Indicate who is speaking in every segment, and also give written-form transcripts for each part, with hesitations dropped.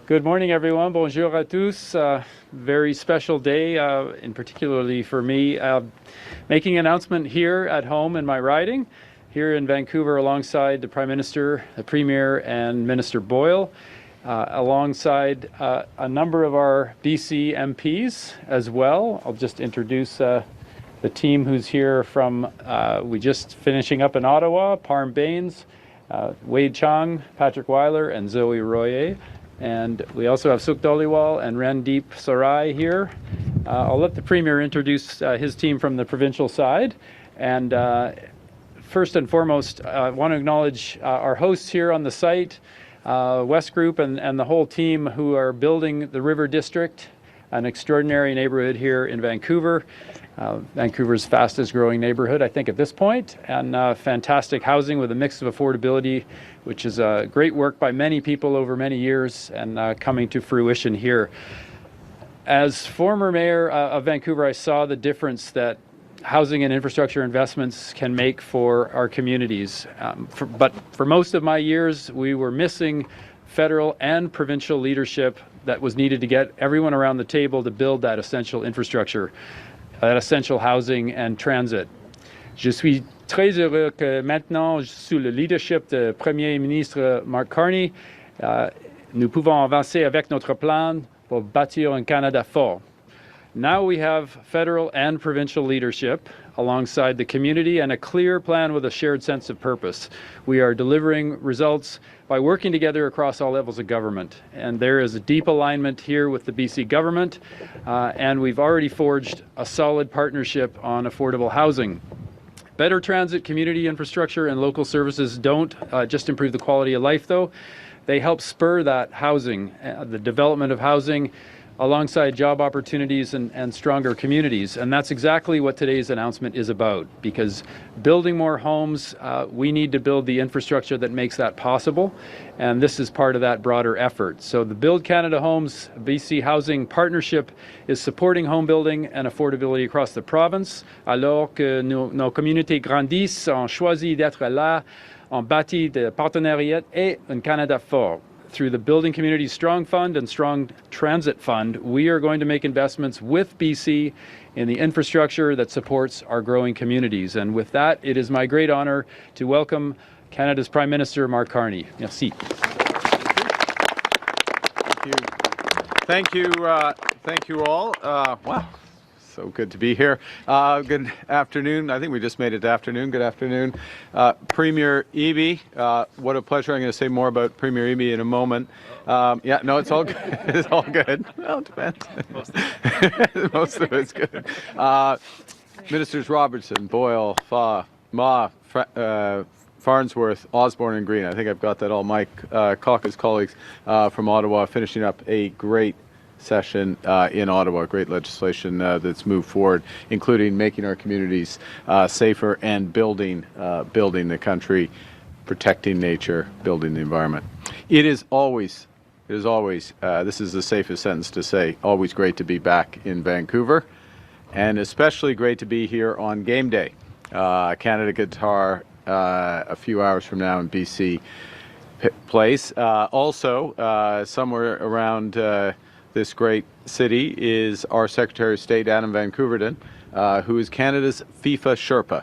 Speaker 1: Good morning, everyone. Bonjour à tous. Very special day, in particularly for me, making an announcement here at home in my riding, here in Vancouver, alongside the Prime Minister, the Premier, and Minister Boyle, alongside a number of our BC MPs as well. I'll just introduce the team who's here from, we just finishing up in Ottawa, Parm Baines, Wade Chong, Patrick Weiler, and Zoe Royer. And we also have Suk Dhaliwal and Randeep Sarai here. I'll let the Premier introduce his team from the provincial side. And first and foremost, I want to acknowledge our hosts here on the site, West Group and the whole team who are building the River District, an extraordinary neighborhood here in Vancouver. Vancouver's fastest growing neighborhood, I think, at this point, and fantastic housing with a mix of affordability, which is great work by many people over many years and coming to fruition here. As former mayor of Vancouver, I saw the difference that housing and infrastructure investments can make for our communities. But for most of my years, we were missing federal and provincial leadership that was needed to get everyone around the table to build that essential infrastructure, that essential housing and transit. Je suis très heureux que maintenant, sous le leadership du Premier ministre Mark Carney, nous pouvons avancer avec notre plan pour bâtir un Canada fort. Now we have federal and provincial leadership alongside the community and a clear plan with a shared sense of purpose. We are delivering results by working together across all levels of government. And there is a deep alignment here with the BC government, and we've already forged a solid partnership on affordable housing. Better transit, community infrastructure, and local services don't just improve the quality of life, though. They help spur that housing, the development of housing, alongside job opportunities and stronger communities. And that's exactly what today's announcement is about, because building more homes, we need to build the infrastructure that makes that possible. And this is part of that broader effort. So the Build Canada Homes BC Housing Partnership is supporting home building and affordability across the province. Alors que nos communautés grandissent, on choisit d'être là, on bâtit des partenariats et un Canada fort. Through the Building Community Strong Fund and Strong Transit Fund, we are going to make investments with BC in the infrastructure that supports our growing communities. And with that, it is my great honor to welcome Canada's Prime Minister, Mark Carney. Merci.
Speaker 2: Thank you all. Wow. So good to be here. Good afternoon. I think we just made it to afternoon. Good afternoon. Premier Eby, what a pleasure. I'm going to say more about Premier Eby in a moment. Yeah, no, it's all good. It's all good. Well, it depends. Most of it's good. Ministers Robertson, Boyle, Farnsworth, Osborne and Green. I think I've got that all. My caucus colleagues from Ottawa finishing up a great session in Ottawa, great legislation that's moved forward, including making our communities safer and building the country, protecting nature, building the environment. It is always, this is the safest sentence to say, always great to be back in Vancouver, and especially great to be here on game day. Canada Guitar a few hours from now in BC Place. Also, somewhere around this great city is our Secretary of State, Adam Van Couverden, who is Canada's FIFA Sherpa.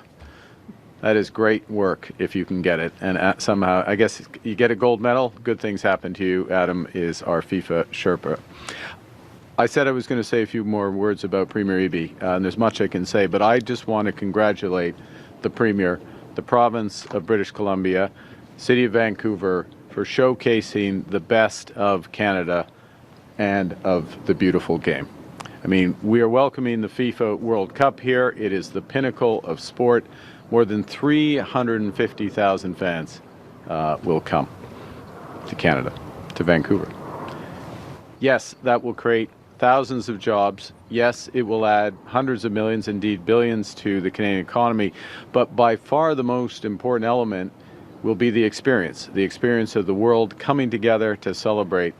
Speaker 2: That is great work if you can get it. And somehow, I guess you get a gold medal, good things happen to you. Adam is our FIFA Sherpa. I said I was going to say a few more words about Premier Eby, and there's much I can say, but I just want to congratulate the Premier, the province of British Columbia, City of Vancouver, for showcasing the best of Canada and of the beautiful game. I mean, we are welcoming the FIFA World Cup here. It is the pinnacle of sport. More than 350,000 fans will come to Canada, to Vancouver. Yes, that will create thousands of jobs. Yes, it will add hundreds of millions, indeed billions, to the Canadian economy. But by far the most important element will be the experience of the world coming together to celebrate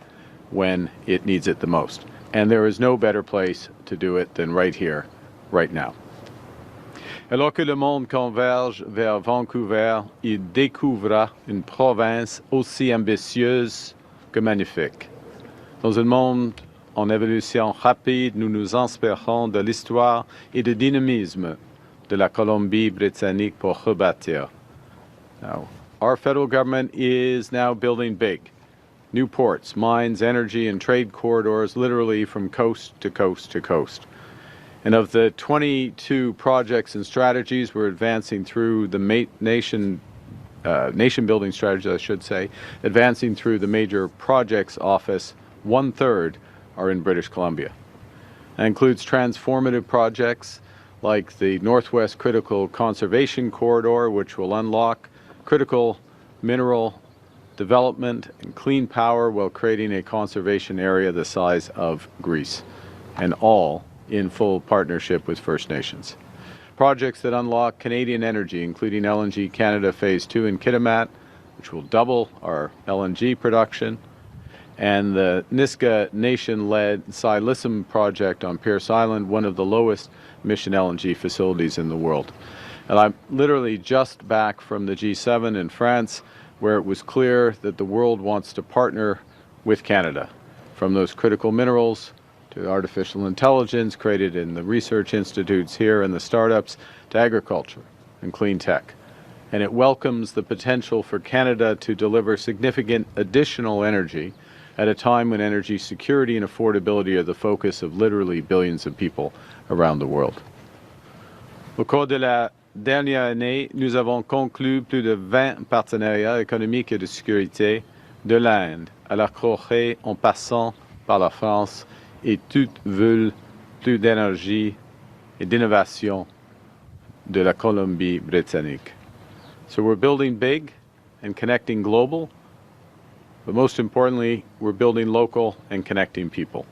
Speaker 2: when it needs it the most. And there is no better place to do it than right here, right now. Alors que le monde converge vers Vancouver, il découvrira une province aussi ambitieuse que magnifique. Dans un monde en évolution rapide, nous nous inspirons de l'histoire et du dynamisme de la Colombie-Britannique pour rebâtir. Now, our federal government is now building big. New ports, mines, energy, and trade corridors literally from coast to coast to coast. And of the 22 projects and strategies we're advancing through the nation-building strategies, I should say, advancing through the major projects office, 1/3 are in British Columbia. That includes transformative projects like the Northwest Critical Conservation Corridor, which will unlock critical mineral development and clean power while creating a conservation area the size of Greece, and all in full partnership with First Nations. Projects that unlock Canadian energy, including LNG Canada Phase 2 in Kitimat, which will double our LNG production, and the Niska Nation-led Silissum project on Pierce Island, one of the lowest emission LNG facilities in the world. And I'm literally just back from the G7 in France, where it was clear that the world wants to partner with Canada, from those critical minerals to artificial intelligence created in the research institutes here and the startups, to agriculture and clean tech. And it welcomes the potential for Canada to deliver significant additional energy at a time when energy security and affordability are the focus of literally billions of people around the world. Au cours de la dernière année, nous avons conclu plus de 20 partenariats économiques et de sécurité, de l'Inde à la Corée en passant par la France, et toutes veulent plus d'énergie et d'innovation de la Colombie-Britannique. So we're building big and connecting global, but most importantly, we're building local and connecting people.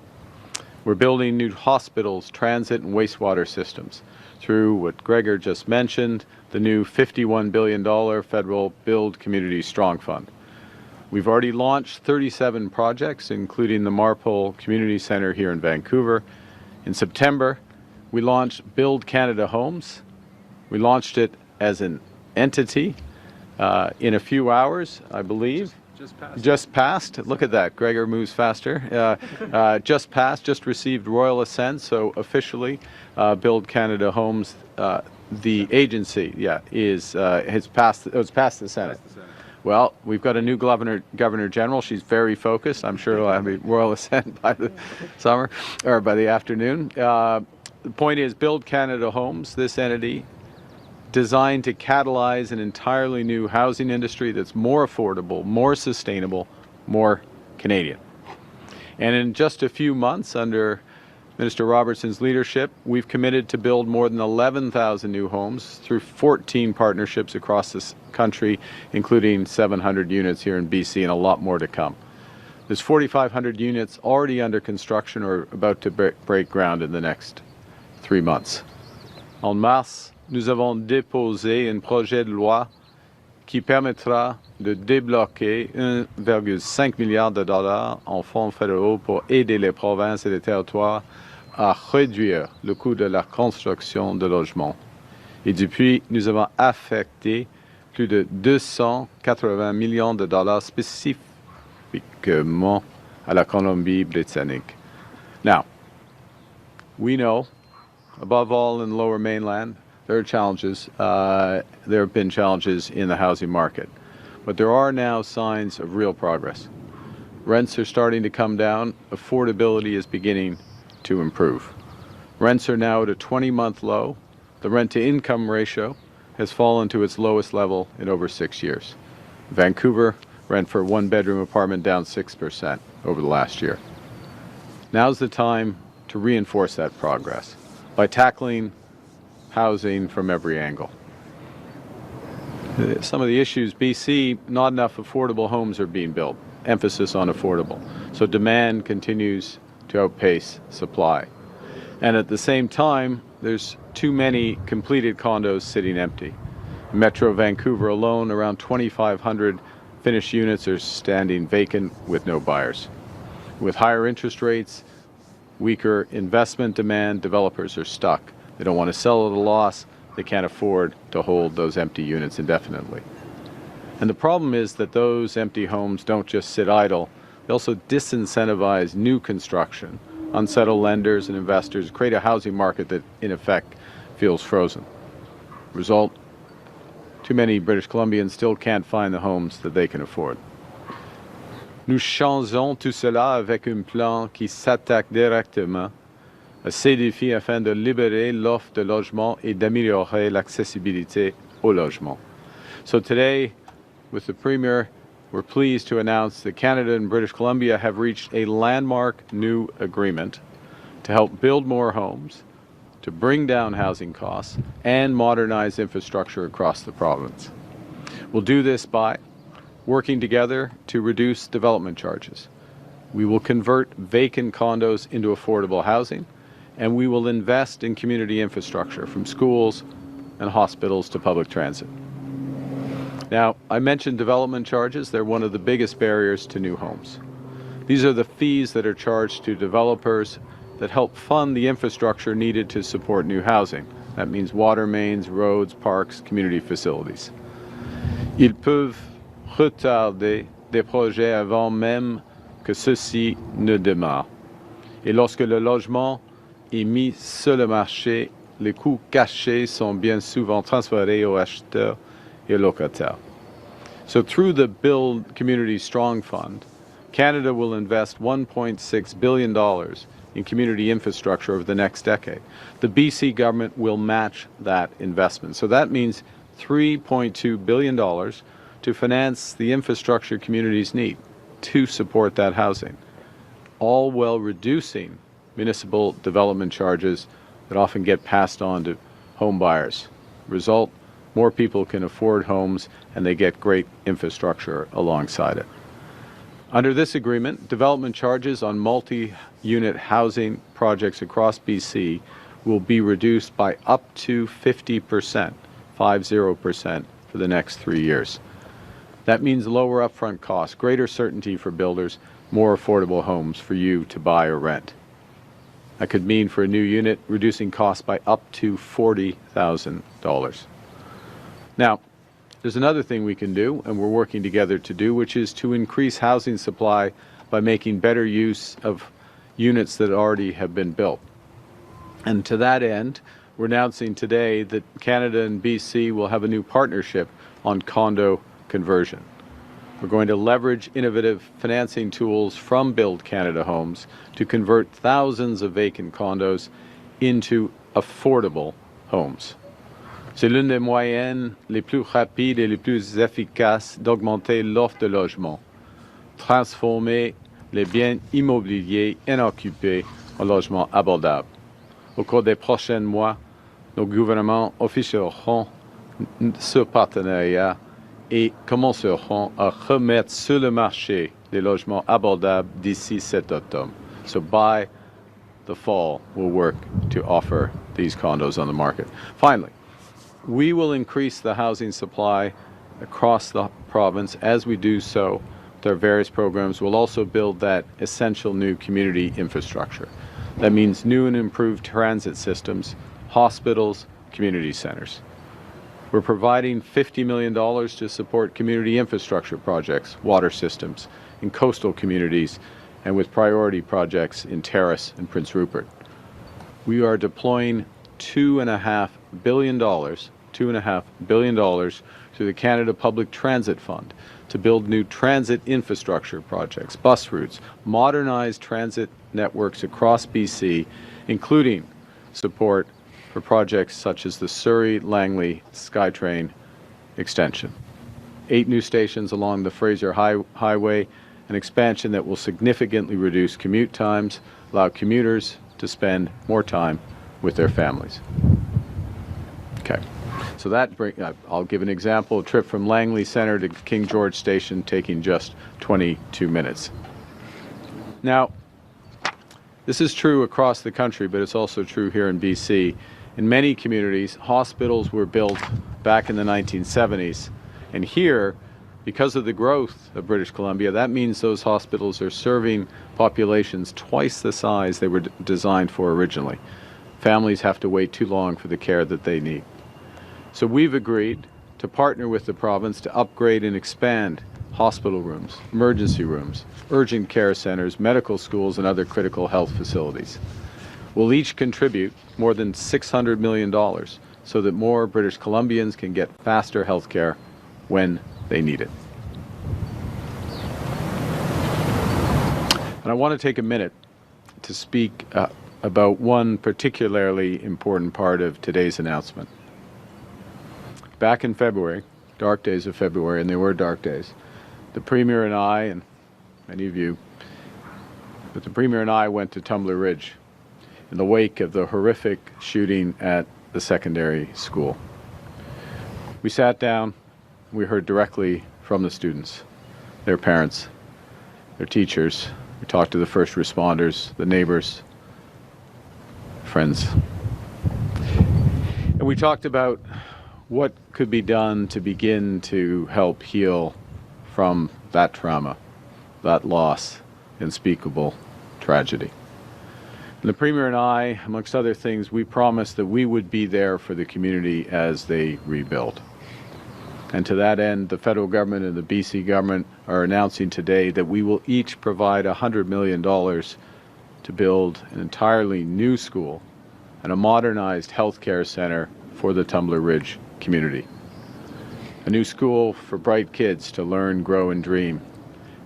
Speaker 2: We're building new hospitals, transit, and wastewater systems through what Gregor just mentioned, the new $51 billion federal Build Community Strong Fund. We've already launched 37 projects, including the Marpole Community Center here in Vancouver. In September, we launched Build Canada Homes. We launched it as an entity in a few hours, I believe. Just passed. Look at that. Gregor moves faster. Just passed, just received royal assent, so officially Build Canada Homes, the agency, has passed, it's passed the Senate. Well, we've got a new Governor General. She's very focused. I'm sure it'll have a royal assent by the summer, or by the afternoon. The point is, Build Canada Homes, this entity, designed to catalyze an entirely new housing industry that's more affordable, more sustainable, more Canadian. And in just a few months, under Minister Robertson's leadership, we've committed to build more than 11,000 new homes through 14 partnerships across this country, including 700 units here in BC and a lot more to come. There's 4,500 units already under construction or about to break ground in the next 3 months. En mars, nous avons déposé un projet de loi qui permettra de débloquer 1,5 milliard de dollars en fonds fédéraux pour aider les provinces et les territoires à réduire le coût de la construction de logements. Et depuis, nous avons affecté plus de 280 millions de dollars spécifiquement à la Colombie-Britannique. Now, we know, above all in the Lower Mainland, there are challenges. There have been challenges in the housing market. But there are now signs of real progress. Rents are starting to come down. Affordability is beginning to improve. Rents are now at a 20-month low. The rent-to-income ratio has fallen to its lowest level in over 6 years. Vancouver, rent for a one-bedroom apartment down 6% over the last year. Now's the time to reinforce that progress by tackling housing from every angle. Some of the issues, BC, not enough affordable homes are being built. Emphasis on affordable. So demand continues to outpace supply. And at the same time, there's too many completed condos sitting empty. In Metro Vancouver alone, around 2,500 finished units are standing vacant with no buyers. With higher interest rates, weaker investment demand, developers are stuck. They don't want to sell at a loss. They can't afford to hold those empty units indefinitely. And the problem is that those empty homes don't just sit idle. They also disincentivize new construction, unsettle lenders and investors, create a housing market that, in effect, feels frozen. Result, too many British Columbians still can't find the homes that they can afford. Nous changeons tout cela avec un plan qui s'attaque directement à ces défis afin de libérer l'offre de logement et d'améliorer l'accessibilité au logement. So today, with the Premier, we're pleased to announce that Canada and British Columbia have reached a landmark new agreement to help build more homes, to bring down housing costs, and modernize infrastructure across the province. We'll do this by working together to reduce development charges. We will convert vacant condos into affordable housing, and we will invest in community infrastructure from schools and hospitals to public transit. Now, I mentioned development charges. They're one of the biggest barriers to new homes. These are the fees that are charged to developers that help fund the infrastructure needed to support new housing. That means water mains, roads, parks, community facilities. Ils peuvent retarder des projets avant même que ceux-ci ne démarrent. Et lorsque le logement est mis sur le marché, les coûts cachés sont bien souvent transférés aux acheteurs et aux locataires. So through the Build Community Strong Fund, Canada will invest $1.6 billion in community infrastructure over the next decade. The BC government will match that investment. So that means $3.2 billion to finance the infrastructure communities need to support that housing, all while reducing municipal development charges that often get passed on to home buyers. Result, more people can afford homes and they get great infrastructure alongside it. Under this agreement, development charges on multi-unit housing projects across BC will be reduced by up to 50%, 50%, for the next 3 years. That means lower upfront costs, greater certainty for builders, more affordable homes for you to buy or rent. That could mean for a new unit reducing costs by up to $40,000. Now, there's another thing we can do, and we're working together to do, which is to increase housing supply by making better use of units that already have been built. And to that end, we're announcing today that Canada and BC will have a new partnership on condo conversion. We're going to leverage innovative financing tools from Build Canada Homes to convert thousands of vacant condos into affordable homes. C'est l'une des moyens les plus rapides et les plus efficaces d'augmenter l'offre de logement, transformer les biens immobiliers inoccupés en logements abordables. Au cours des prochains mois, nos gouvernements officieront ce partenariat et commenceront à remettre sur le marché des logements abordables d'ici cet automne. So by the fall, we'll work to offer these condos on the market. Finally, we will increase the housing supply across the province. As we do so with our various programs, we'll also build that essential new community infrastructure. That means new and improved transit systems, hospitals, community centers. We're providing $50 million to support community infrastructure projects, water systems, in coastal communities, and with priority projects in Terrace and Prince Rupert. We are deploying $2.5 billion through the Canada Public Transit Fund to build new transit infrastructure projects, bus routes, modernize transit networks across BC, including support for projects such as the Surrey-Langley SkyTrain extension. 8 new stations along the Fraser Highway, an expansion that will significantly reduce commute times, allow commuters to spend more time with their families. Okay, so I'll give an example, a trip from Langley Centre to King George Station taking just 22 minutes. Now, this is true across the country, but it's also true here in BC. In many communities, hospitals were built back in the 1970s, and here, because of the growth of British Columbia, that means those hospitals are serving populations twice the size they were designed for originally. Families have to wait too long for the care that they need. So we've agreed to partner with the province to upgrade and expand hospital rooms, emergency rooms, urgent care centers, medical schools, and other critical health facilities. We'll each contribute more than $600 million so that more British Columbians can get faster health care when they need it. And I want to take a minute to speak about one particularly important part of today's announcement. Back in February, dark days of February, and they were dark days, the Premier and I, and many of you, but the Premier and I went to Tumbler Ridge in the wake of the horrific shooting at the secondary school. We sat down, we heard directly from the students, their parents, their teachers. We talked to the first responders, the neighbors, friends. And we talked about what could be done to begin to help heal from that trauma, that loss, unspeakable tragedy. And the Premier and I, amongst other things, we promised that we would be there for the community as they rebuild. And to that end, the federal government and the BC government are announcing today that we will each provide $100 million to build an entirely new school and a modernized healthcare center for the Tumbler Ridge community. A new school for bright kids to learn, grow, and dream,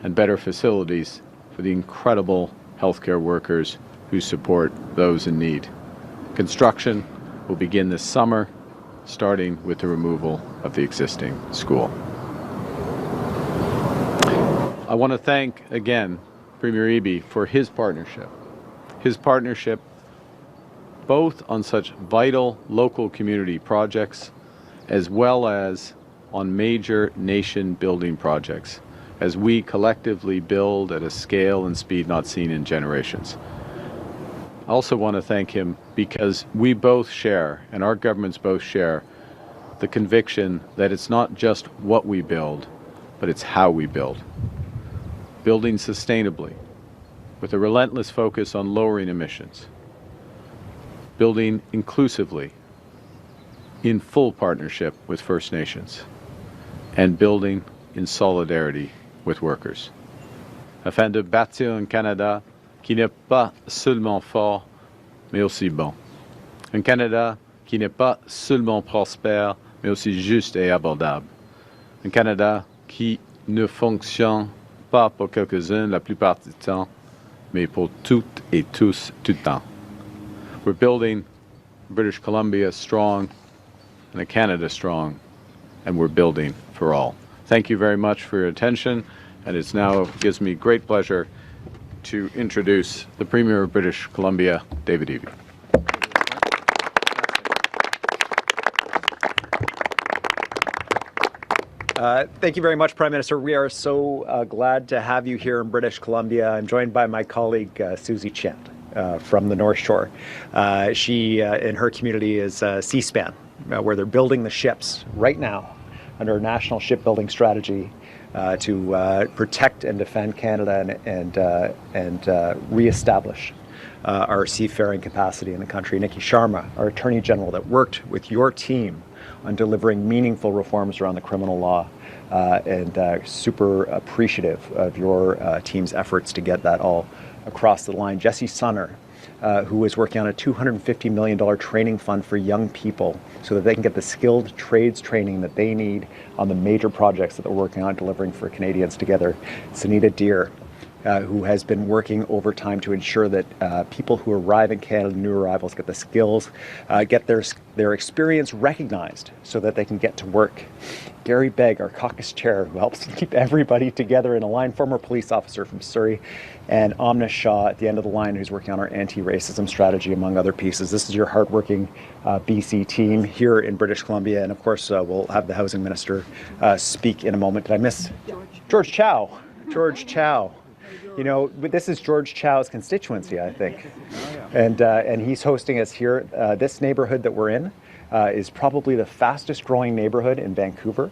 Speaker 2: and better facilities for the incredible healthcare workers who support those in need. Construction will begin this summer, starting with the removal of the existing school. I want to thank again Premier Eby for his partnership both on such vital local community projects as well as on major nation building projects as we collectively build at a scale and speed not seen in generations. I also want to thank him because we both share, and our governments both share, the conviction that it's not just what we build, but it's how we build. Building sustainably, with a relentless focus on lowering emissions. Building inclusively, in full partnership with First Nations. And building in solidarity with workers. Afin de bâtir un Canada qui n'est pas seulement fort, mais aussi bon. Un Canada qui n'est pas seulement prospère, mais aussi juste et abordable. Un Canada qui ne fonctionne pas pour quelques-uns la plupart du temps, mais pour toutes et tous tout le temps. We're building British Columbia strong and a Canada strong, and we're building for all. Thank you very much for your attention, and it now gives me great pleasure to introduce the Premier of British Columbia, David Eby.
Speaker 3: Thank you very much, Prime Minister. We are so glad to have you here in British Columbia. I'm joined by my colleague, Susie Chant, from the North Shore. She, in her community, is C-SPAN, where they're building the ships right now under a national shipbuilding strategy to protect and defend Canada and reestablish our seafaring capacity in the country. Nikki Sharma, our Attorney General, that worked with your team on delivering meaningful reforms around the criminal law, and super appreciative of your team's efforts to get that all across the line. Jesse Sunner, who is working on a $250 million training fund for young people so that they can get the skilled trades training that they need on the major projects that they're working on delivering for Canadians together. Sunita Deer, who has been working overtime to ensure that people who arrive in Canada, new arrivals, get the skills, get their experience recognized so that they can get to work. Gary Begg, our caucus chair, who helps keep everybody together in a line, former police officer from Surrey, and Amna Shah at the end of the line, who's working on our anti-racism strategy, among other pieces. This is your hardworking BC team here in British Columbia, and of course we'll have the Housing Minister speak in a moment. Did I miss? George Chow. George Chow. You know, this is George Chow's constituency, I think. And he's hosting us here. This neighborhood that we're in is probably the fastest growing neighborhood in Vancouver.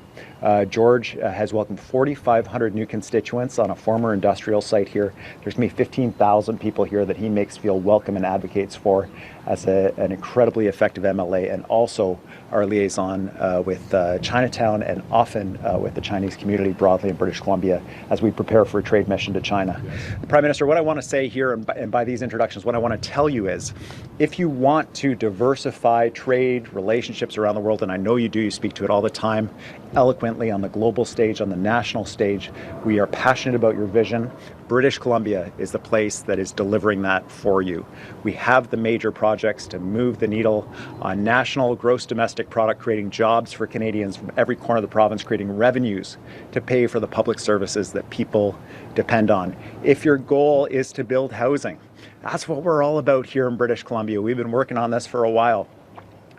Speaker 3: George has welcomed 4,500 new constituents on a former industrial site here. There's going to be 15,000 people here that he makes feel welcome and advocates for as an incredibly effective MLA, and also our liaison with Chinatown and often with the Chinese community broadly in British Columbia as we prepare for a trade mission to China. Prime Minister, what I want to say here, and by these introductions, what I want to tell you is, if you want to diversify trade relationships around the world, and I know you do, you speak to it all the time, eloquently on the global stage, on the national stage, we are passionate about your vision. British Columbia is the place that is delivering that for you. We have the major projects to move the needle on national gross domestic product, creating jobs for Canadians from every corner of the province, creating revenues to pay for the public services that people depend on. If your goal is to build housing, that's what we're all about here in British Columbia. We've been working on this for a while.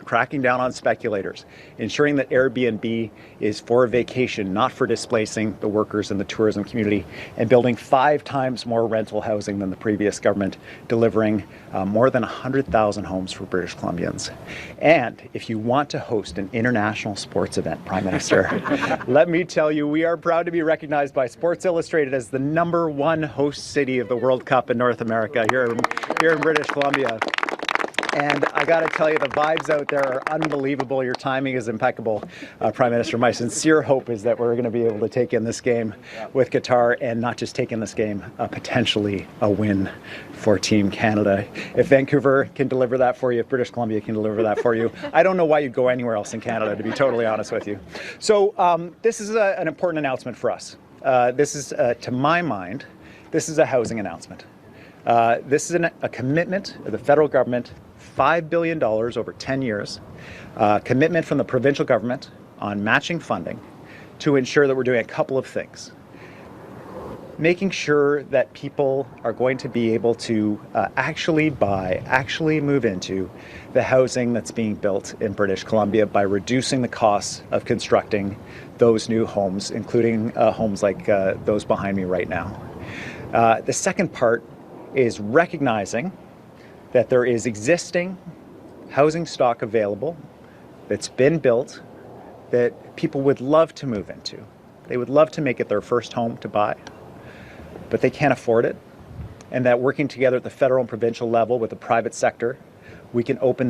Speaker 3: Cracking down on speculators, ensuring that Airbnb is for vacation, not for displacing the workers in the tourism community, and building 5 times more rental housing than the previous government, delivering more than 100,000 homes for British Columbians. And if you want to host an international sports event, Prime Minister, let me tell you, we are proud to be recognized by Sports Illustrated as the #1 host city of the World Cup in North America here in British Columbia. And I got to tell you, the vibes out there are unbelievable. Your timing is impeccable, Prime Minister. My sincere hope is that we're going to be able to take in this game with Qatar, and not just take in this game, potentially a win for Team Canada. If Vancouver can deliver that for you, if British Columbia can deliver that for you, I don't know why you'd go anywhere else in Canada, to be totally honest with you. So this is an important announcement for us. This is, to my mind, this is a housing announcement. This is a commitment of the federal government, $5 billion over 10 years, commitment from the provincial government on matching funding to ensure that we're doing a couple of things. Making sure that people are going to be able to actually move into the housing that's being built in British Columbia by reducing the costs of constructing those new homes, including homes like those behind me right now. The second part is recognizing that there is existing housing stock available that's been built that people would love to move into. They would love to make it their first home to buy, but they can't afford it. And that working together at the federal and provincial level with the private sector, we can open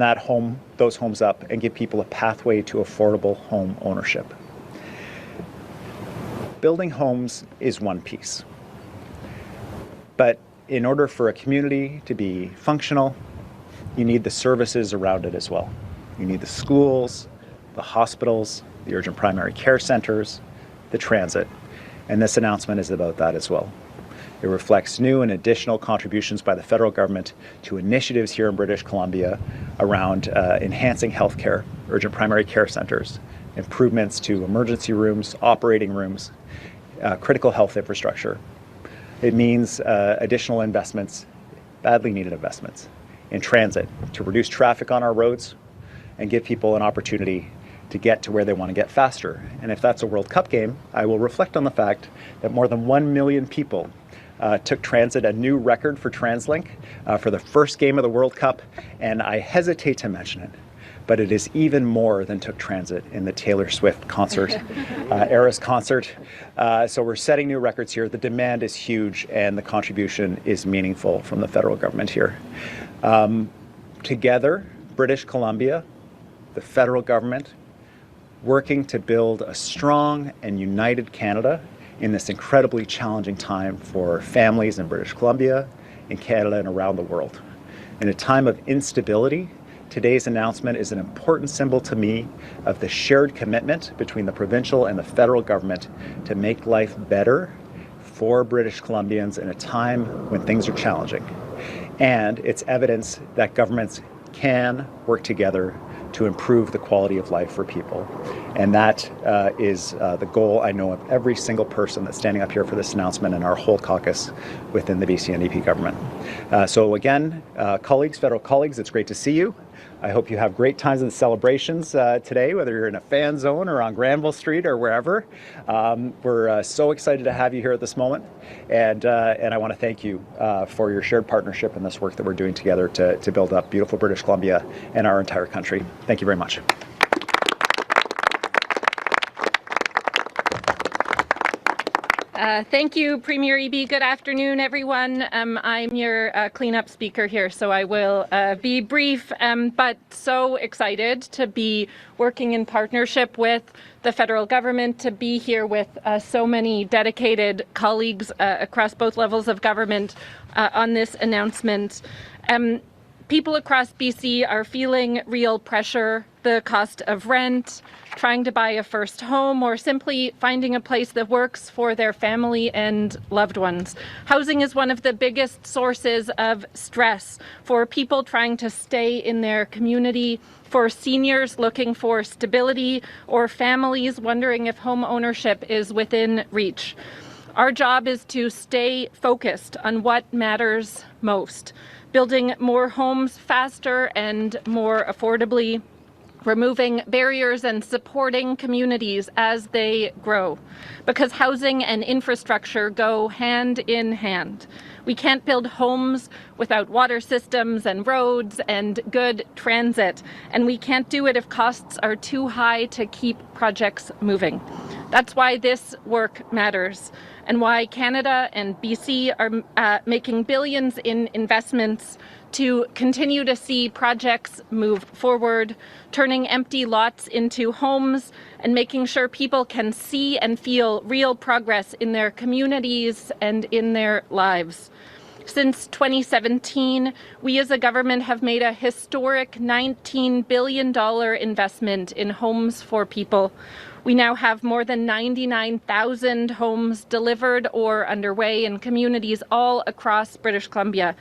Speaker 3: those homes up and give people a pathway to affordable home ownership. Building homes is one piece, but in order for a community to be functional, you need the services around it as well. You need the schools, the hospitals, the urgent primary care centers, the transit. And this announcement is about that as well. It reflects new and additional contributions by the federal government to initiatives here in British Columbia around enhancing healthcare, urgent primary care centers, improvements to emergency rooms, operating rooms, critical health infrastructure. It means additional investments, badly needed investments, in transit to reduce traffic on our roads and give people an opportunity to get to where they want to get faster. And if that's a World Cup game, I will reflect on the fact that more than 1 million people took transit, a new record for TransLink for the first game of the World Cup. And I hesitate to mention it, but it is even more than took transit in the Taylor Swift concert, Eras concert. So we're setting new records here. The demand is huge and the contribution is meaningful from the federal government here. Together, British Columbia, the federal government, working to build a strong and united Canada in this incredibly challenging time for families in British Columbia, in Canada, and around the world. In a time of instability, today's announcement is an important symbol to me of the shared commitment between the provincial and the federal government to make life better for British Columbians in a time when things are challenging. And it's evidence that governments can work together to improve the quality of life for people. And that is the goal, I know, of every single person that's standing up here for this announcement and our whole caucus within the BC NDP government. So again, colleagues, federal colleagues, it's great to see you. I hope you have great times in the celebrations today, whether you're in a fan zone or on Granville Street or wherever. We're so excited to have you here at this moment, and I want to thank you for your shared partnership in this work that we're doing together to build up beautiful British Columbia and our entire country. Thank you very much.
Speaker 4: Thank you, Premier Eby. Good afternoon, everyone. I'm your cleanup speaker here, so I will be brief, but so excited to be working in partnership with the federal government, to be here with so many dedicated colleagues across both levels of government on this announcement. People across BC are feeling real pressure, the cost of rent, trying to buy a first home, or simply finding a place that works for their family and loved ones. Housing is one of the biggest sources of stress for people trying to stay in their community, for seniors looking for stability, or families wondering if home ownership is within reach. Our job is to stay focused on what matters most, building more homes faster and more affordably, removing barriers and supporting communities as they grow, because housing and infrastructure go hand in hand. We can't build homes without water systems and roads and good transit, and we can't do it if costs are too high to keep projects moving. That's why this work matters, and why Canada and BC are making billions in investments to continue to see projects move forward, turning empty lots into homes and making sure people can see and feel real progress in their communities and in their lives. Since 2017, we as a government have made a historic $19 billion investment in homes for people. We now have more than 99,000 homes delivered or underway in communities all across British Columbia.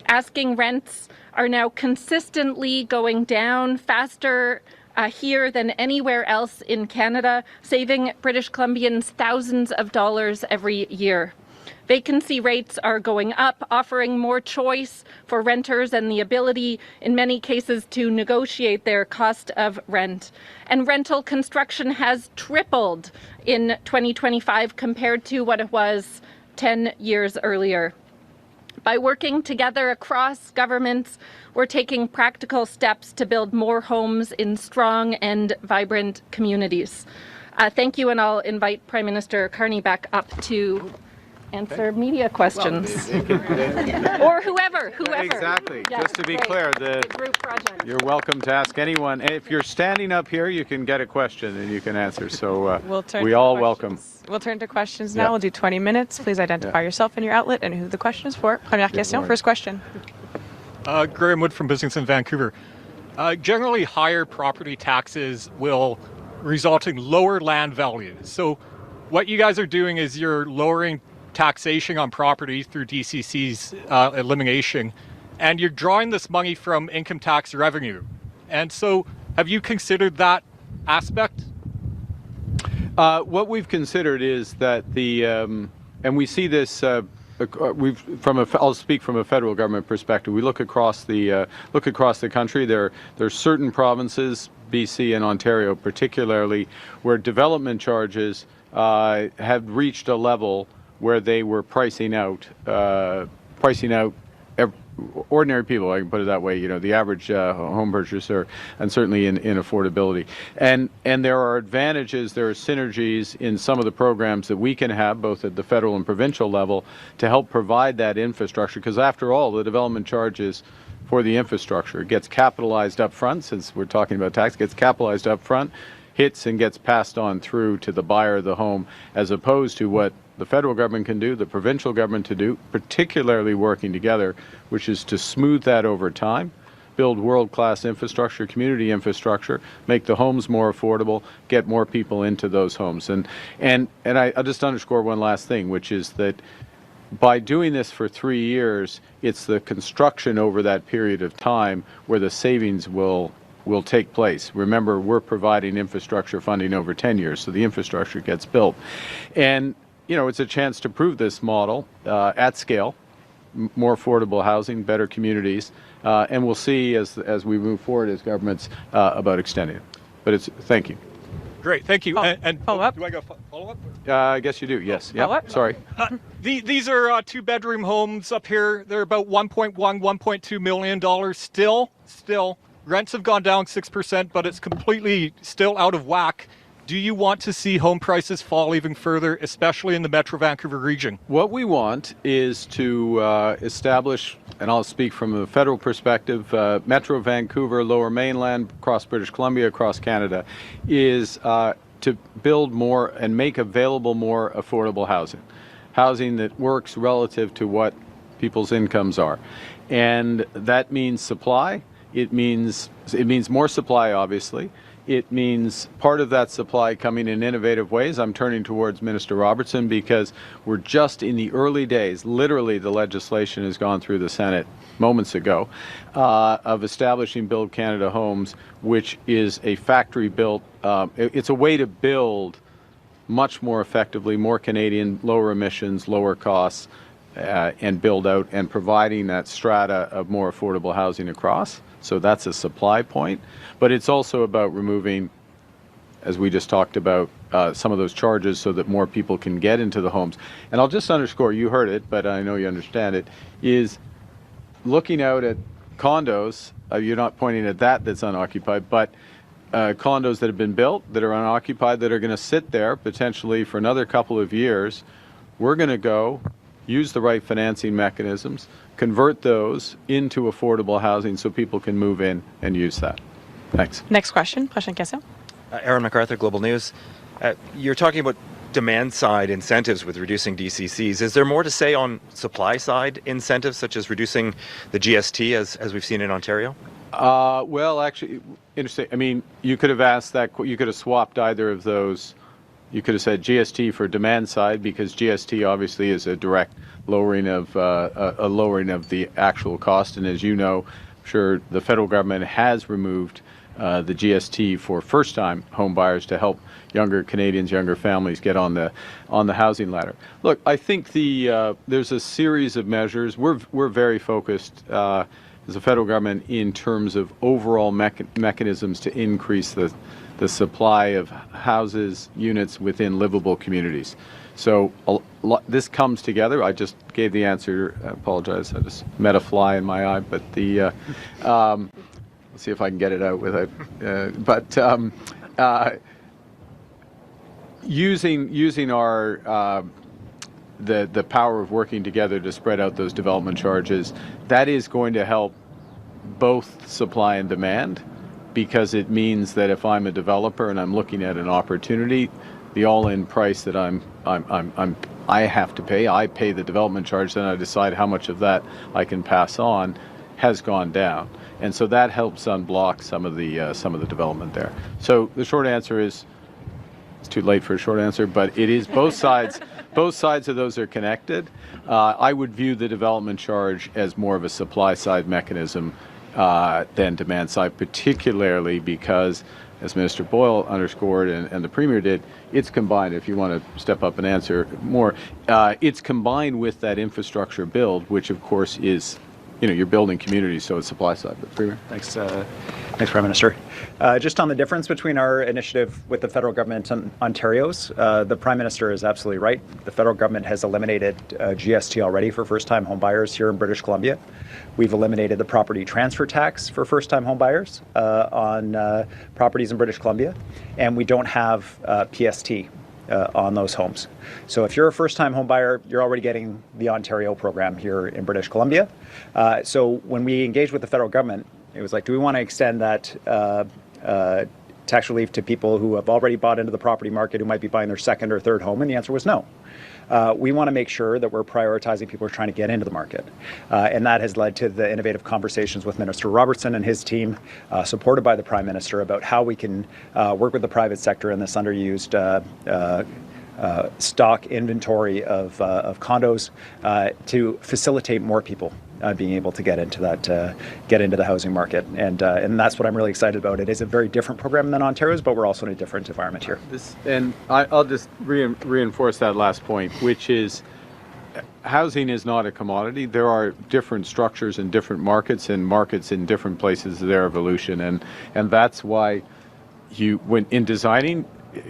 Speaker 4: Asking rents are now consistently going down faster here than anywhere else in Canada, saving British Columbians thousands of dollars every year. Vacancy rates are going up, offering more choice for renters and the ability, in many cases, to negotiate their cost of rent. And rental construction has tripled in 2025 compared to what it was 10 years earlier. By working together across governments, we're taking practical steps to build more homes in strong and vibrant communities. Thank you, and I'll invite Prime Minister Carney back up to answer media questions. Or whoever.
Speaker 2: Exactly.
Speaker 4: Yeah,
Speaker 2: just to be
Speaker 4: great.
Speaker 2: clear,
Speaker 4: The group project.
Speaker 2: you're welcome to ask anyone. And if you're standing up here, you can get a question and you can answer. So we all welcome.
Speaker 5: We'll turn to questions now.
Speaker 2: Yeah.
Speaker 5: We'll do 20 minutes. Please identify yourself and your outlet and who the question is for. Première question,
Speaker 2: morning.
Speaker 5: first question.
Speaker 6: Graham Wood from Business in Vancouver. Generally, higher property taxes will result in lower land values. So what you guys are doing is you're lowering taxation on property through DCC's elimination, and you're drawing this money from income tax revenue. And so have you considered that aspect?
Speaker 2: What we've considered is that and we see this. I'll speak from a federal government perspective. We look across the country. There are certain provinces, BC and Ontario particularly, where development charges have reached a level where they were pricing out ordinary people, I can put it that way, the average home purchaser, and certainly in affordability. And there are advantages, there are synergies in some of the programs that we can have, both at the federal and provincial level, to help provide that infrastructure. Because after all, the development charges for the infrastructure gets capitalized up front, since we're talking about tax, gets capitalized up front, hits and gets passed on through to the buyer of the home, as opposed to what the federal government can do, the provincial government to do, particularly working together, which is to smooth that over time, build world-class infrastructure, community infrastructure, make the homes more affordable, get more people into those homes. And I'll just underscore one last thing, which is that by doing this for 3 years, it's the construction over that period of time where the savings will take place. Remember, we're providing infrastructure funding over 10 years, so the infrastructure gets built. And it's a chance to prove this model at scale more affordable housing, better communities, and we'll see as we move forward as governments about extending it. But thank you.
Speaker 6: Great, thank you. And
Speaker 5: follow up?
Speaker 6: Do I go follow up?
Speaker 2: I guess you do. Yes. Yeah.
Speaker 5: What?
Speaker 2: Sorry.
Speaker 6: These are two-bedroom homes up here. They're about $1.2 million still. Rents have gone down 6%, but it's completely still out of whack. Do you want to see home prices fall even further, especially in the Metro Vancouver region?
Speaker 2: What we want is to establish, and I'll speak from a federal perspective, Metro Vancouver, Lower Mainland, across British Columbia, across Canada, is to build more and make available more affordable housing that works relative to what people's incomes are. And that means supply. It means more supply, obviously. It means part of that supply coming in innovative ways. I'm turning towards Minister Robertson because we're just in the early days. Literally, the legislation has gone through the Senate moments ago of establishing Build Canada Homes, which is a factory-built. It's a way to build much more effectively, more Canadian, lower emissions, lower costs, and build out and providing that strata of more affordable housing across. So that's a supply point. But it's also about removing, as we just talked about, some of those charges so that more people can get into the homes. And I'll just underscore, you heard it, but I know you understand it, is looking out at condos. You're not pointing at that's unoccupied, but condos that have been built, that are unoccupied, that are going to sit there potentially for another couple of years. We're going to go use the right financing mechanisms, convert those into affordable housing so people can move in and use that. Thanks.
Speaker 5: Next question. Prochaine question.
Speaker 7: Aaron MacArthur, Global News. You're talking about demand-side incentives with reducing DCCs. Is there more to say on supply-side incentives, such as reducing the GST, as we've seen in Ontario?
Speaker 2: Well, actually, interesting. I mean, you could have asked that. You could have swapped either of those. You could have said GST for demand side, because GST obviously is a direct lowering of the actual cost. And as you know, I'm sure the federal government has removed the GST for first-time home buyers to help younger Canadians, younger families get on the housing ladder. Look, I think there's a series of measures. We're very focused as a federal government in terms of overall mechanisms to increase the supply of houses, units within livable communities. So this comes together. I just gave the answer. I apologize. I just met a fly in my eye, but let's see if I can get it out with it. Using our the power of working together to spread out those development charges, that is going to help both supply and demand, because it means that if I'm a developer and I'm looking at an opportunity, the all-in price that I have to pay, I pay the development charge, then I decide how much of that I can pass on, has gone down, and so that helps unblock some of the development there. So the short answer is, it's too late for a short answer, but it is both sides. Both sides of those are connected. I would view the development charge as more of a supply side mechanism than demand side, particularly because, as Minister Boyle underscored and the Premier did, it's combined. If you want to step up and answer more, it's combined with that infrastructure build, which of course is, you're building communities, so it's supply side. But Premier.
Speaker 3: Thanks, Prime Minister. Just on the difference between our initiative with the federal government and Ontario's, the Prime Minister is absolutely right. The federal government has eliminated GST already for first-time home buyers here in British Columbia. We've eliminated the property transfer tax for first-time home buyers on properties in British Columbia, and we don't have PST on those homes. So if you're a first-time home buyer, you're already getting the Ontario program here in British Columbia. So when we engaged with the federal government, it was like, do we want to extend that tax relief to people who have already bought into the property market, who might be buying their second or third home? And the answer was no. We want to make sure that we're prioritizing people who are trying to get into the market. And that has led to the innovative conversations with Minister Robertson and his team, supported by the Prime Minister, about how we can work with the private sector in this underused stock inventory of condos to facilitate more people being able to get into the housing market, and that's what I'm really excited about. It is a very different program than Ontario's, but we're also in a different environment here.
Speaker 2: And I'll just reinforce that last point, which is housing is not a commodity. There are different structures in different markets and markets in different places of their evolution, and that's why when in designing,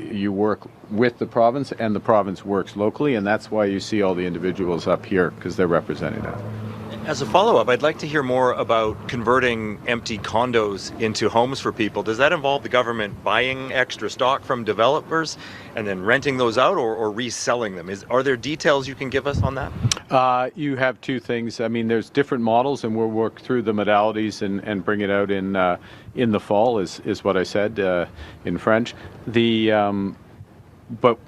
Speaker 2: you work with the province and the province works locally, and that's why you see all the individuals up here, because they're representing that.
Speaker 7: As a follow-up, I'd like to hear more about converting empty condos into homes for people. Does that involve the government buying extra stock from developers and then renting those out, or reselling them? Are there details you can give us on that?
Speaker 2: You have two things. I mean, there's different models, and we'll work through the modalities and bring it out in the fall, is what I said in French. But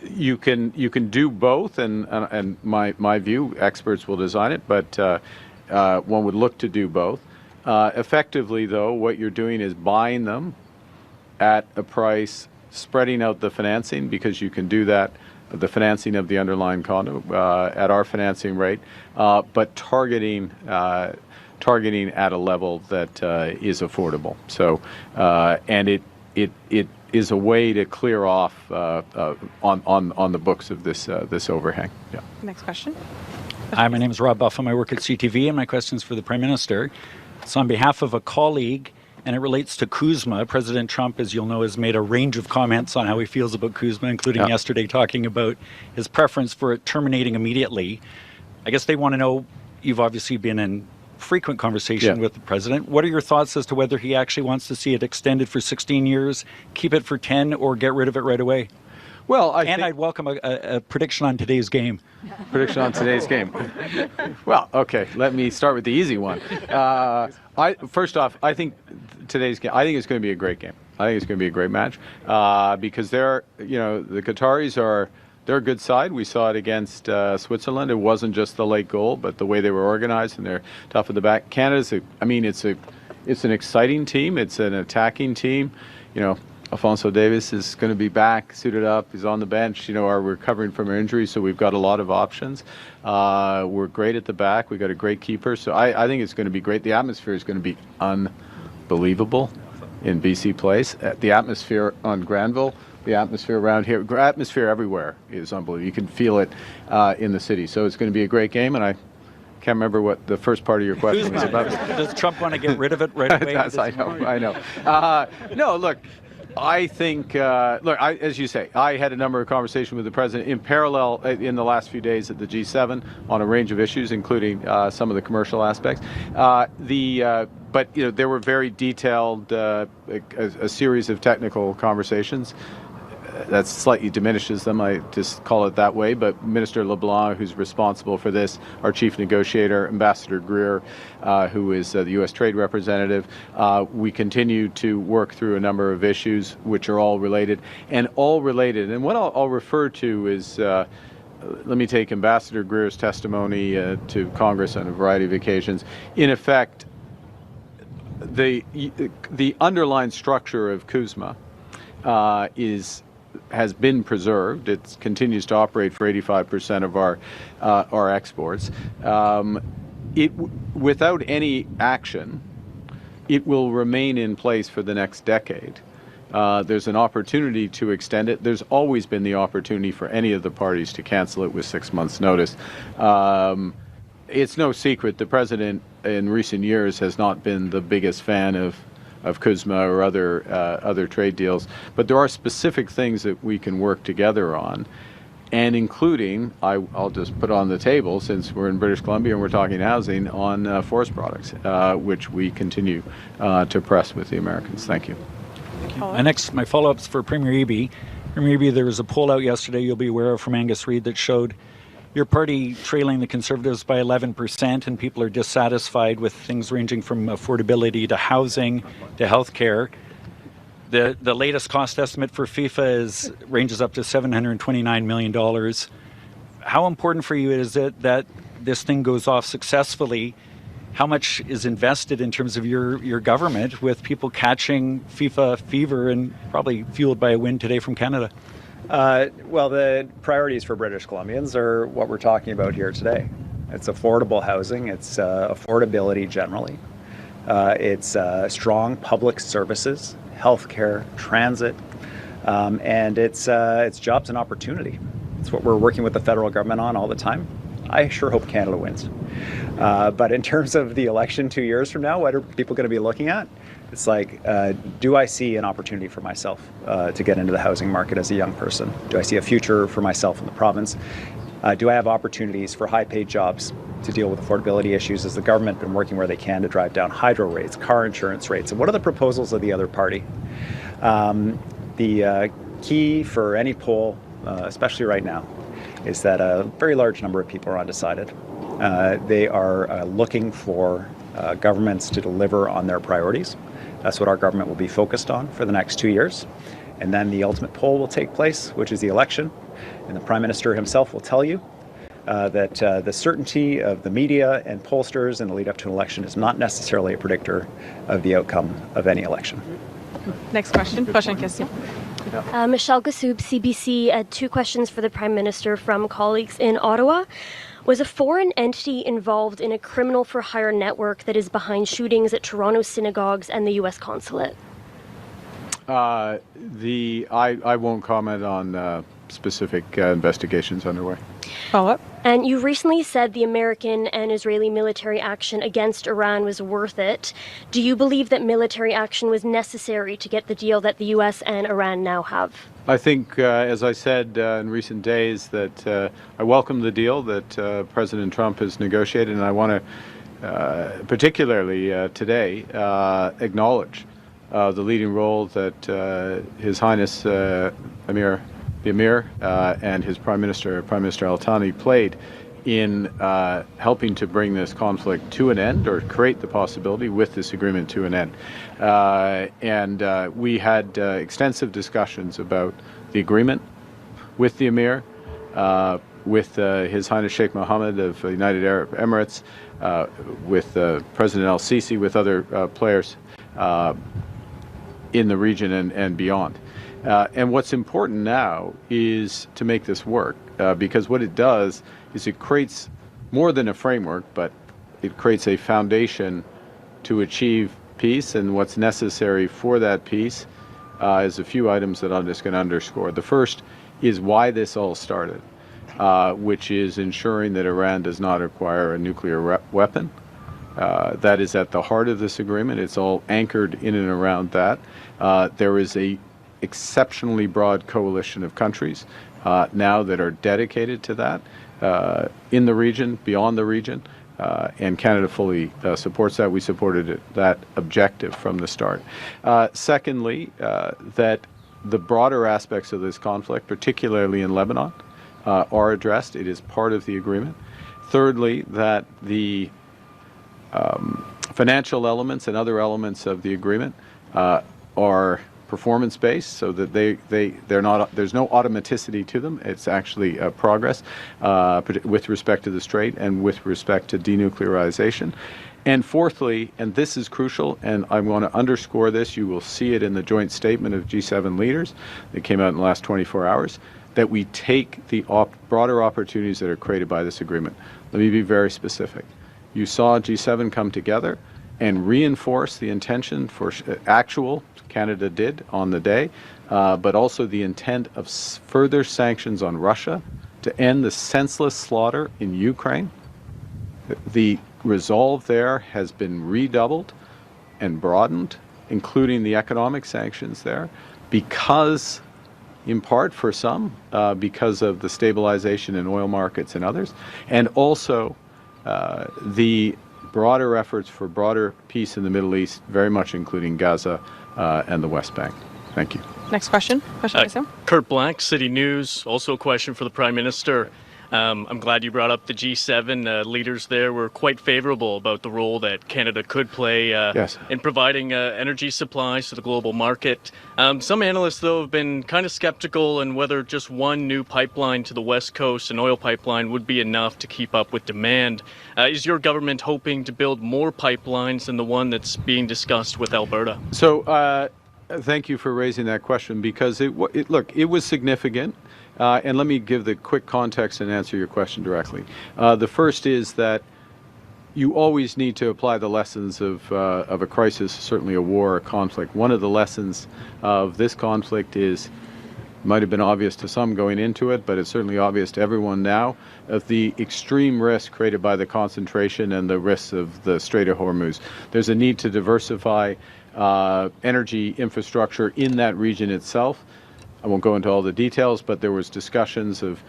Speaker 2: you can do both, and my view, experts will design it, but one would look to do both. Effectively, though, what you're doing is buying them at a price, spreading out the financing, because you can do that, the financing of the underlying condo at our financing rate, but targeting at a level that is affordable. So, and it is a way to clear off on the books of this overhang. Yeah.
Speaker 5: Next question.
Speaker 8: Hi, my name is Rob Buffum. I work at CTV, and my question is for the Prime Minister. It's on behalf of a colleague, and it relates to CUSMA. President Trump, as you'll know, has made a range of comments on how he feels about CUSMA, including yesterday talking about his preference for it terminating immediately. I guess they want to know, you've obviously been in frequent conversation with the president. What are your thoughts as to whether he actually wants to see it extended for 16 years, keep it for 10, or get rid of it right away?
Speaker 2: Well,
Speaker 8: I'd welcome a prediction on today's game.
Speaker 2: Prediction on today's game. Well, okay, let me start with the easy one. First off, I think today's game, I think it's going to be a great game. I think it's going to be a great match because the Qataris they're a good side. We saw it against Switzerland. It wasn't just the late goal, but the way they were organized, and they're tough at the back. Canada's, it's an exciting team. It's an attacking team. Alphonso Davies is going to be back, suited up. He's on the bench. We're recovering from our injury, so we've got a lot of options. We're great at the back. We've got a great keeper. So I think it's going to be great. The atmosphere is going to be unbelievable in BC Place. The atmosphere on Granville, the atmosphere around here, atmosphere everywhere is unbelievable. You can feel it in the city. So it's going to be a great game, and I can't remember what the first part of your question was about.
Speaker 8: Does Trump want to get rid of it right away?
Speaker 2: I know. No, look, I think, as you say, I had a number of conversations with the president in parallel in the last few days at the G7 on a range of issues, including some of the commercial aspects. But there were very detailed, a series of technical conversations. That slightly diminishes them, I just call it that way, but Minister LeBlanc, who's responsible for this, our chief negotiator, Ambassador Greer, who is the U.S. Trade Representative, we continue to work through a number of issues which are all related. And what I'll refer to is, let me take Ambassador Greer's testimony to Congress on a variety of occasions. In effect, the underlying structure of CUSMA has been preserved. It continues to operate for 85% of our exports. Without any action, it will remain in place for the next decade. There's an opportunity to extend it. There's always been the opportunity for any of the parties to cancel it with 6 months' notice. It's no secret the president in recent years has not been the biggest fan of CUSMA or other trade deals, but there are specific things that we can work together on, and including, I'll just put on the table, since we're in British Columbia and we're talking housing, on forest products, which we continue to press with the Americans. Thank you.
Speaker 8: My follow-up is for Premier Eby. Premier Eby, there was a poll out yesterday you'll be aware of from Angus Reid that showed your party trailing the Conservatives by 11%, and people are dissatisfied with things ranging from affordability to housing to health care. The latest cost estimate for FIFA ranges up to $729 million. How important for you is it that this thing goes off successfully? How much is invested in terms of your government with people catching FIFA fever, and probably fueled by a win today from Canada?
Speaker 3: Well, the priorities for British Columbians are what we're talking about here today. It's affordable housing, it's affordability generally, it's strong public services, healthcare, transit, and it's jobs and opportunity. It's what we're working with the federal government on all the time. I sure hope Canada wins. But in terms of the election 2 years from now, what are people going to be looking at? It's like, do I see an opportunity for myself to get into the housing market as a young person? Do I see a future for myself in the province? Do I have opportunities for high-paid jobs to deal with affordability issues? Has the government been working where they can to drive down hydro rates, car insurance rates? And what are the proposals of the other party? The key for any poll, especially right now, is that a very large number of people are undecided. They are looking for governments to deliver on their priorities. That's what our government will be focused on for the next 2 years. And then the ultimate poll will take place, which is the election. And the Prime Minister himself will tell you that the certainty of the media and pollsters in the lead up to an election is not necessarily a predictor of the outcome of any election.
Speaker 5: Next question. Prochaine question.
Speaker 9: Michelle Gassoub, CBC. 2 questions for the Prime Minister from colleagues in Ottawa. Was a foreign entity involved in a criminal for hire network that is behind shootings at Toronto synagogues and the U.S. consulate?
Speaker 2: I won't comment on specific investigations underway.
Speaker 5: Follow up.
Speaker 9: And you recently said the American and Israeli military action against Iran was worth it. Do you believe that military action was necessary to get the deal that the U.S. and Iran now have?
Speaker 2: I think, as I said in recent days, that I welcome the deal that President Trump has negotiated, and I want to particularly today acknowledge the leading role that His Highness the Emir and his Prime Minister Al-Thani, played in helping to bring this conflict to an end, or create the possibility with this agreement to an end. And we had extensive discussions about the agreement with the Emir, with His Highness Sheikh Mohammed of the United Arab Emirates, with President al-Sisi, with other players in the region and beyond. And what's important now is to make this work, because what it does is it creates more than a framework, but it creates a foundation to achieve peace. And what's necessary for that peace is a few items that I'm just going to underscore. The first is why this all started, which is ensuring that Iran does not acquire a nuclear weapon. That is at the heart of this agreement. It's all anchored in and around that. There is a exceptionally broad coalition of countries now that are dedicated to that in the region, beyond the region, and Canada fully supports that. We supported that objective from the start. Secondly, that the broader aspects of this conflict, particularly in Lebanon, are addressed. It is part of the agreement. Thirdly, that the financial elements and other elements of the agreement are performance-based, so that they're not, there's no automaticity to them. It's actually progress with respect to the strait and with respect to denuclearization. And fourthly, and this is crucial, and I want to underscore this, you will see it in the joint statement of G7 leaders that came out in the last 24 hours, that we take the broader opportunities that are created by this agreement. Let me be very specific. You saw G7 come together and reinforce the intention for actual, Canada did on the day, but also the intent of further sanctions on Russia to end the senseless slaughter in Ukraine. The resolve there has been redoubled and broadened, including the economic sanctions there, because, in part for some, because of the stabilization in oil markets and others, and also the broader efforts for broader peace in the Middle East, very much including Gaza and the West Bank. Thank you.
Speaker 5: Next question.
Speaker 10: Kurt Blank, City News. Also a question for the Prime Minister. I'm glad you brought up the G7 leaders there were quite favorable about the role that Canada could play in providing energy supplies to the global market. Some analysts, though, have been kind of skeptical on whether just one new pipeline to the West Coast, an oil pipeline, would be enough to keep up with demand. Is your government hoping to build more pipelines than the one that's being discussed with Alberta?
Speaker 2: So thank you for raising that question, because it was significant. And let me give the quick context and answer your question directly. The first is that you always need to apply the lessons of a crisis, certainly a war, a conflict. One of the lessons of this conflict is might have been obvious to some going into it, but it's certainly obvious to everyone now, of the extreme risk created by the concentration and the risks of the Strait of Hormuz. There's a need to diversify energy infrastructure in that region itself. I won't go into all the details, but there was discussions of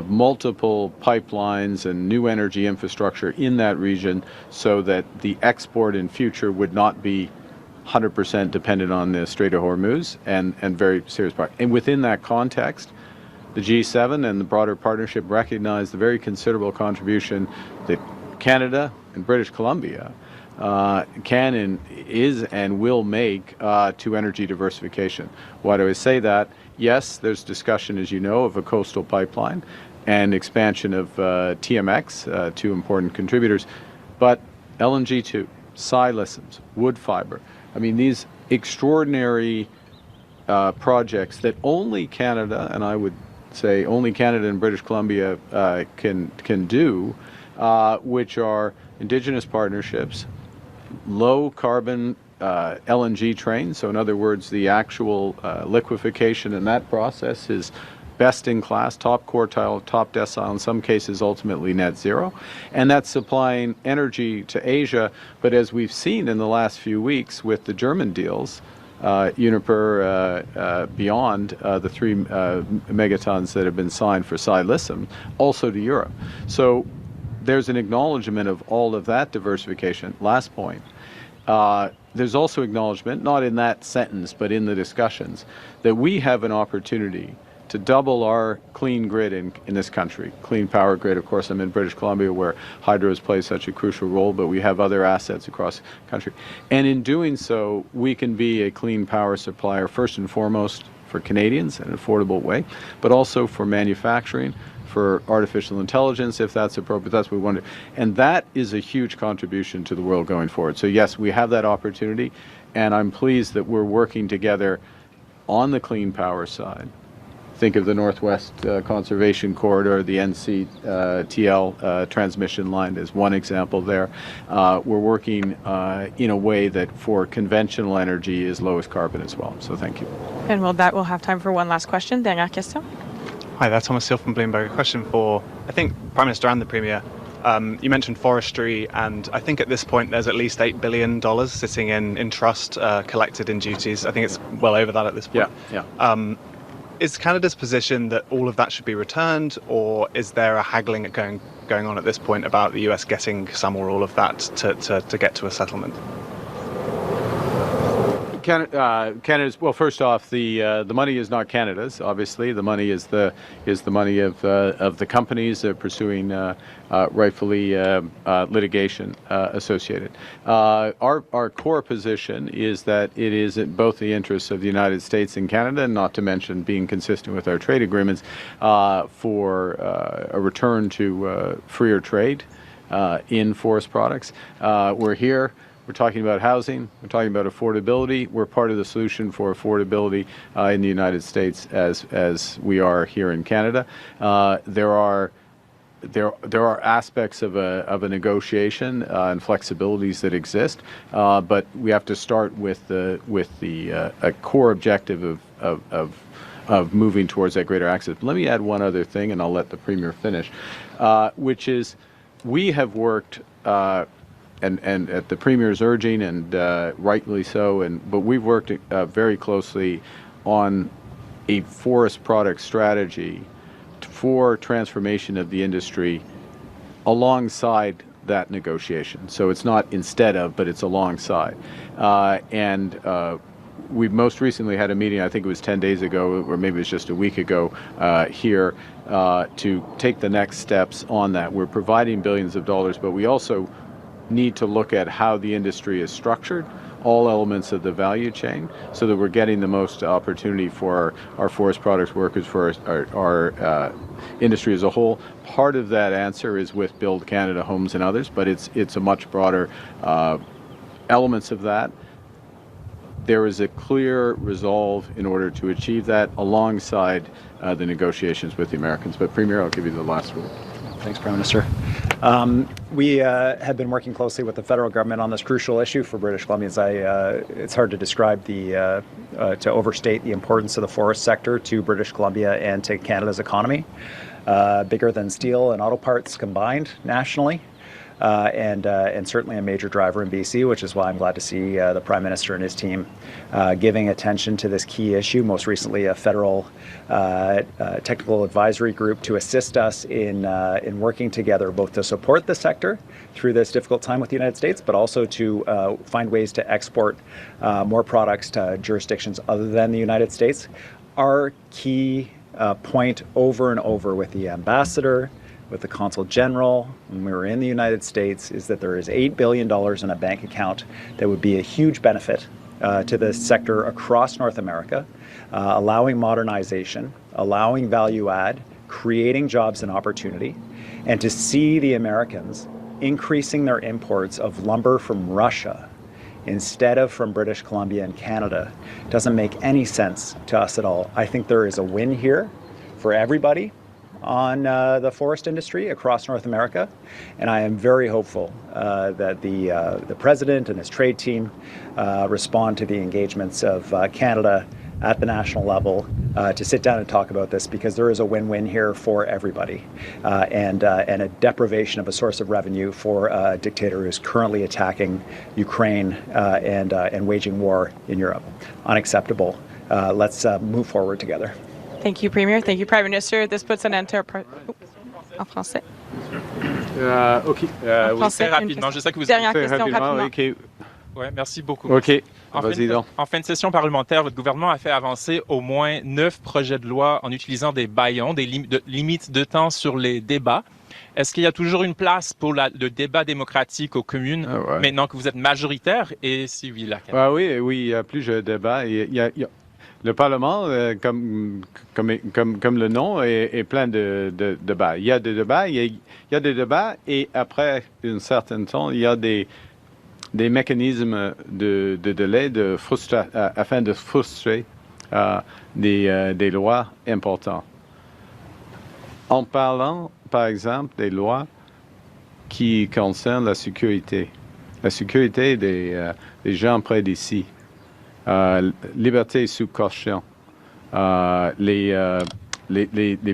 Speaker 2: multiple pipelines and new energy infrastructure in that region so that the export in future would not be 100% dependent on the Strait of Hormuz and very serious part. And within that context, the G7 and the broader partnership recognize the very considerable contribution that Canada and British Columbia can and is and will make to energy diversification. Why do I say that? Yes, there's discussion, as you know, of a coastal pipeline and expansion of TMX, two important contributors, but LNG too, silicims, wood fiber. I mean, these extraordinary projects that only Canada, and I would say only Canada and British Columbia can do, which are Indigenous partnerships, low carbon LNG trains. So in other words, the actual liquefaction in that process is best in class, top quartile, top decile, in some cases ultimately net zero. And that's supplying energy to Asia. But as we've seen in the last few weeks with the German deals, Uniper beyond the 3 megatons that have been signed for silicim, also to Europe. So there's an acknowledgement of all of that diversification. Last point. There's also acknowledgement, not in that sentence, but in the discussions, that we have an opportunity to double our clean grid in this country. Clean power grid, of course, I'm in British Columbia where hydros plays such a crucial role, but we have other assets across the country. And in doing so, we can be a clean power supplier, first and foremost for Canadians in an affordable way, but also for manufacturing, for artificial intelligence, if that's appropriate. That's what we want to do. And that is a huge contribution to the world going forward. So yes, we have that opportunity, and I'm pleased that we're working together on the clean power side. Think of the Northwest Conservation Corridor, the NCTL transmission line as one example there. We're working in a way that for conventional energy is lowest carbon as well. So thank you.
Speaker 5: And we'll have time for one last question. Dernière question.
Speaker 11: Hi there, Thomas Steele from Bloomberg. A question for, I think, Prime Minister and the Premier. You mentioned forestry, and I think at this point there's at least $8 billion sitting in trust collected in duties. I think it's well over that at this point.
Speaker 2: Yeah.
Speaker 11: Is Canada's position that all of that should be returned, or is there a haggling going on at this point about the US getting some or all of that to get to a settlement?
Speaker 2: Canada's, well, first off, the money is not Canada's. Obviously, the money is the money of the companies pursuing rightfully litigation associated. Our core position is that it is in both the interests of the United States and Canada, and not to mention being consistent with our trade agreements, for a return to freer trade in forest products. We're here. We're talking about housing. We're talking about affordability. We're part of the solution for affordability in the United States as we are here in Canada. There are aspects of a negotiation and flexibilities that exist, but we have to start with a core objective of moving towards that greater access. But let me add one other thing, and I'll let the Premier finish, which is we have worked. And at the Premier's urging, and rightly so, but we've worked very closely on a forest product strategy for transformation of the industry alongside that negotiation. So it's not instead of, but it's alongside. We've most recently had a meeting, I think it was 10 days ago, or maybe it was just a week ago, here to take the next steps on that. We're providing billions of dollars, but we also need to look at how the industry is structured, all elements of the value chain, so that we're getting the most opportunity for our forest products workers, for our industry as a whole. Part of that answer is with Build Canada Homes and others, but it's a much broader elements of that. There is a clear resolve in order to achieve that alongside the negotiations with the Americans. But Premier, I'll give you the last word.
Speaker 3: Thanks, Prime Minister. We have been working closely with the federal government on this crucial issue for British Columbians. It's hard to describe to overstate the importance of the forest sector to British Columbia and to Canada's economy. Bigger than steel and auto parts combined nationally. And certainly a major driver in BC, which is why I'm glad to see the Prime Minister and his team giving attention to this key issue. Most recently, a federal technical advisory group to assist us in working together, both to support the sector through this difficult time with the United States, but also to find ways to export more products to jurisdictions other than the United States. Our key point over and over with the ambassador, with the Consul General, when we were in the United States, is that there is $8 billion in a bank account that would be a huge benefit to the sector across North America, allowing modernization, allowing value add, creating jobs and opportunity, and to see the Americans increasing their imports of lumber from Russia instead of from British Columbia and Canada doesn't make any sense to us at all. I think there is a win here for everybody on the forest industry across North America, and I am very hopeful that the President and his trade team respond to the engagements of Canada at the national level to sit down and talk about this, because there is a win-win here for everybody, and a deprivation of a source of revenue for a dictator who's currently attacking Ukraine and waging war in Europe. Unacceptable. Let's move forward together.
Speaker 5: Thank you, Premier. Thank you, Prime Minister. This puts an end to our... En français.
Speaker 12: OK.
Speaker 5: En
Speaker 12: oui, très rapidement. Je sais que vous...
Speaker 5: Dernière question, rapidement.
Speaker 12: OK. Ouais, merci beaucoup.
Speaker 2: OK. Vas-y donc.
Speaker 12: En fin de session parlementaire, votre gouvernement a fait avancer au moins 9 projets de loi en utilisant des bâillons, des limites de temps sur les débats. Est-ce qu'il y a toujours une place pour le débat démocratique aux communes maintenant que vous êtes majoritaire? Et si oui, laquelle?
Speaker 2: Oui, il y a plusieurs débats. Le Parlement, comme le nom, est plein de débats. Il y a des débats, et après un certain temps, il y a des mécanismes de délai afin de frustrer des lois importantes. En parlant, par exemple, des lois qui concernent la sécurité des gens près d'ici. Liberté sous caution, les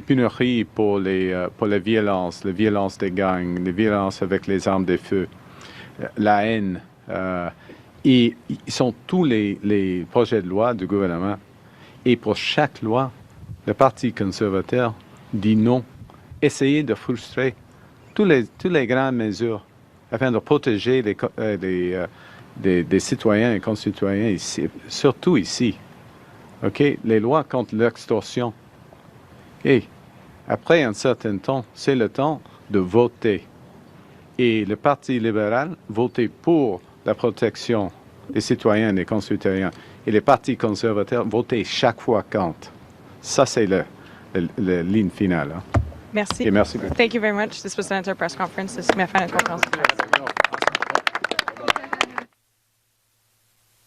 Speaker 2: pénuries pour les violences des gangs, les violences avec les armes de feu, la haine. Et ils sont tous les projets de loi du gouvernement. Et pour chaque loi, le Parti conservateur dit non. Essayez de frustrer toutes les grandes mesures afin de protéger des citoyens et concitoyens ici, surtout ici. OK? Les lois contre l'extorsion. Et après un certain temps, c'est le temps de voter. Et le Parti libéral votait pour la protection des citoyens et des concitoyens. Et les partis conservateurs votaient chaque fois contre. Ça, c'est la ligne finale. Hein.
Speaker 5: Merci.
Speaker 2: Et merci beaucoup.
Speaker 5: Thank you very much. This was the end of our press conference. This is my final conference.